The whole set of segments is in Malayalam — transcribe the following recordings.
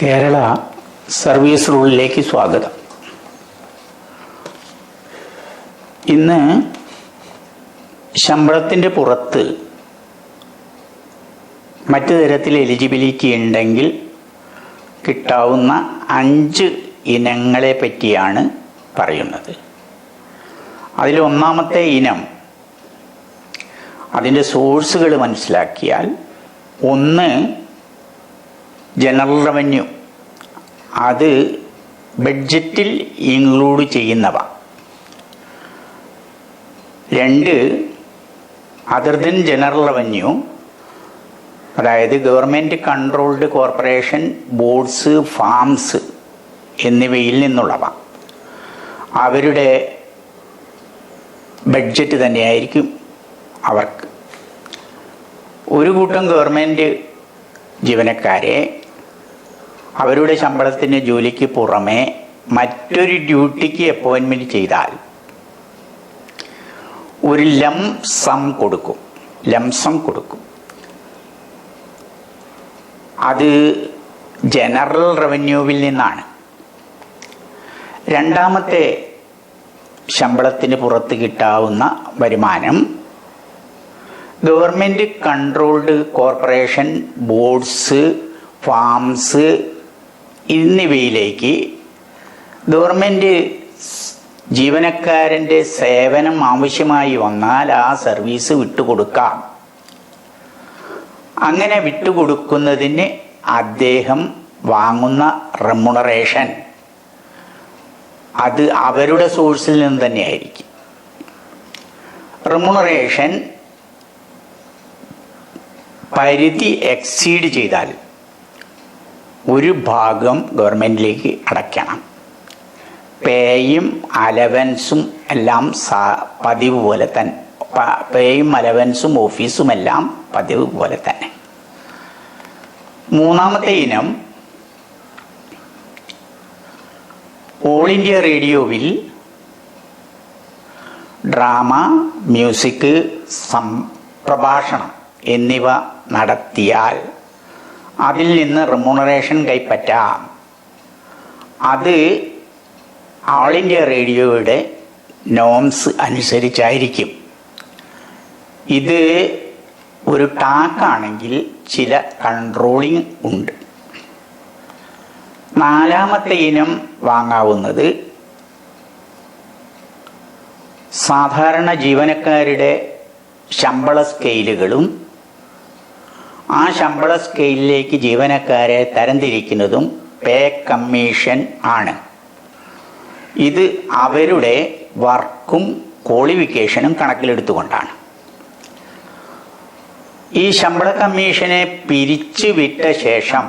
കേരള സർവീസ് റൂളിലേക്ക് സ്വാഗതം. ഇന്ന് ശമ്പളത്തിൻ്റെ പുറത്ത് മറ്റു തരത്തിൽ എലിജിബിലിറ്റി ഉണ്ടെങ്കിൽ കിട്ടാവുന്ന 5 ഇനങ്ങളെ പറ്റിയാണ് പറയുന്നത്. അതിൽ ഒന്നാമത്തെ ഇനം, അതിൻ്റെ സോഴ്സുകൾ മനസ്സിലാക്കിയാൽ, ഒന്ന് ജനറൽ റവന്യൂ, അത് ബഡ്ജറ്റിൽ ഇൻക്ലൂഡ് ചെയ്യുന്നവ. 2 അതർ ദൻ ജനറൽ റവന്യൂ, അതായത് government controlled corporation, boards, farms എന്നിവയിൽ നിന്നുള്ളവ. അവരുടെ ബഡ്ജറ്റ് തന്നെയായിരിക്കും അവർക്ക്. ഒരു കൂട്ടം ഗവൺമെൻറ് ജീവനക്കാരെ അവരുടെ ശമ്പളത്തിന് ജോലിക്ക് പുറമെ മറ്റൊരു ഡ്യൂട്ടിക്ക് അപ്പോയിൻമെൻറ്റ് ചെയ്താൽ ഒരു ലംസം കൊടുക്കും. അത് ജനറൽ റവന്യൂവിൽ നിന്നാണ്. രണ്ടാമത്തെ ശമ്പളത്തിന് പുറത്ത് കിട്ടാവുന്ന വരുമാനം government controlled corporation, boards, farms എന്നിവയിലേക്ക് ഗവൺമെൻറ് ജീവനക്കാരൻ്റെ സേവനം ആവശ്യമായി വന്നാൽ ആ സർവീസ് വിട്ടുകൊടുക്കാം. അങ്ങനെ വിട്ടുകൊടുക്കുന്നതിന് അദ്ദേഹം വാങ്ങുന്ന റെമ്യൂണറേഷൻ അത് അവരുടെ സോഴ്സിൽ നിന്ന് തന്നെയായിരിക്കും. റെമ്യൂണറേഷൻ പരിധി എക്സീഡ് ചെയ്താൽ ഒരു ഭാഗം ഗവൺമെൻറ്റിലേക്ക് അടയ്ക്കണം. പേയും അലവൻസും എല്ലാം പതിവ് പോലെ തന്നെ, പേയും അലവൻസും ഓഫീസുമെല്ലാം പതിവ് പോലെ തന്നെ. മൂന്നാമത്തെ ഇനം, ഓൾ ഇന്ത്യ റേഡിയോവിൽ ഡ്രാമ, മ്യൂസിക്, പ്രഭാഷണം എന്നിവ നടത്തിയാൽ അതിൽ നിന്ന് റെമ്യൂണറേഷൻ കൈപ്പറ്റാം. അത് ഓൾ ഇന്ത്യ റേഡിയോയുടെ നോംസ് അനുസരിച്ചായിരിക്കും. ഇത് ഒരു ടാക്കാണെങ്കിൽ ചില കൺട്രോളിങ് ഉണ്ട്. നാലാമത്തെ ഇനം വാങ്ങാവുന്നത് സാധാരണ ജീവനക്കാരുടെ ശമ്പള സ്കെയിലുകളും ആ ശമ്പള സ്കെയിലിലേക്ക് ജീവനക്കാരെ തരംതിരിക്കുന്നതും പേ കമ്മീഷൻ ആണ്. ഇത് അവരുടെ വർക്കും ക്വാളിഫിക്കേഷനും കണക്കിലെടുത്തുകൊണ്ടാണ്. ഈ ശമ്പള കമ്മീഷനെ പിരിച്ചു വിട്ട ശേഷം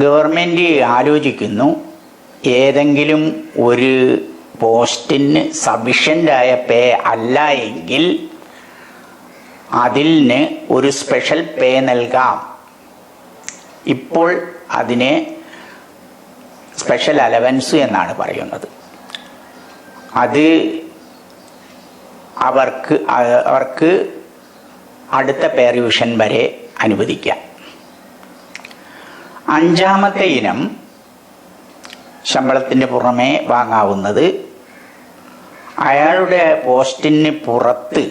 ഗവൺമെൻറ് ആലോചിക്കുന്നു, ഏതെങ്കിലും ഒരു പോസ്റ്റിന് സഫിഷ്യൻ്റായ പേ അല്ല എങ്കിൽ അതിന് ഒരു സ്പെഷ്യൽ പേ നൽകാം. ഇപ്പോൾ അതിനെ സ്പെഷ്യൽ അലവൻസ് എന്നാണ് പറയുന്നത്. അത് അവർക്ക് അടുത്ത പേ റിവിഷൻ വരെ അനുവദിക്കാം. അഞ്ചാമത്തെ ഇനം ശമ്പളത്തിന് പുറമെ വാങ്ങാവുന്നത് അയാളുടെ പോസ്റ്റിന് പുറത്ത്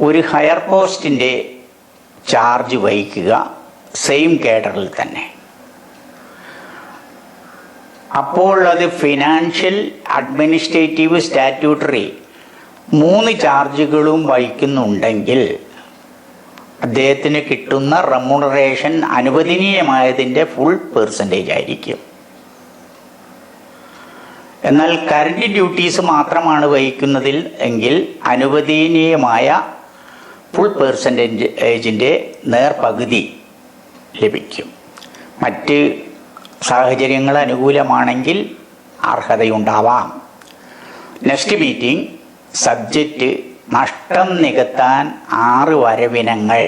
ഒരു ഹയർ പോസ്റ്റിൻ്റെ ചാർജ് വഹിക്കുക, സെയിം കേഡറിൽ തന്നെ. അപ്പോൾ അത് ഫിനാൻഷ്യൽ, അഡ്മിനിസ്ട്രേറ്റീവ്, സ്റ്റാറ്റ്യൂട്ടറി 3 ചാർജുകളും വഹിക്കുന്നുണ്ടെങ്കിൽ അദ്ദേഹത്തിന് കിട്ടുന്ന റെമ്യൂണറേഷൻ അനുവദനീയമായതിൻ്റെ ഫുൾ പെർസെൻറ്റേജ് ആയിരിക്കും. എന്നാൽ കറന്റ് ഡ്യൂട്ടീസ് മാത്രമാണ് വഹിക്കുന്നതിൽ എങ്കിൽ അനുവദനീയമായ ഫുൾ പെർസെൻറ്റേജിൻ്റെ നേർപകുതി ലഭിക്കും. മറ്റ് സാഹചര്യങ്ങൾ അനുകൂലമാണെങ്കിൽ അർഹതയുണ്ടാവാം. നെക്സ്റ്റ് മീറ്റിംഗ്, സബ്ജക്റ്റ് നഷ്ടം നികത്താൻ 6 വരവിനങ്ങൾ.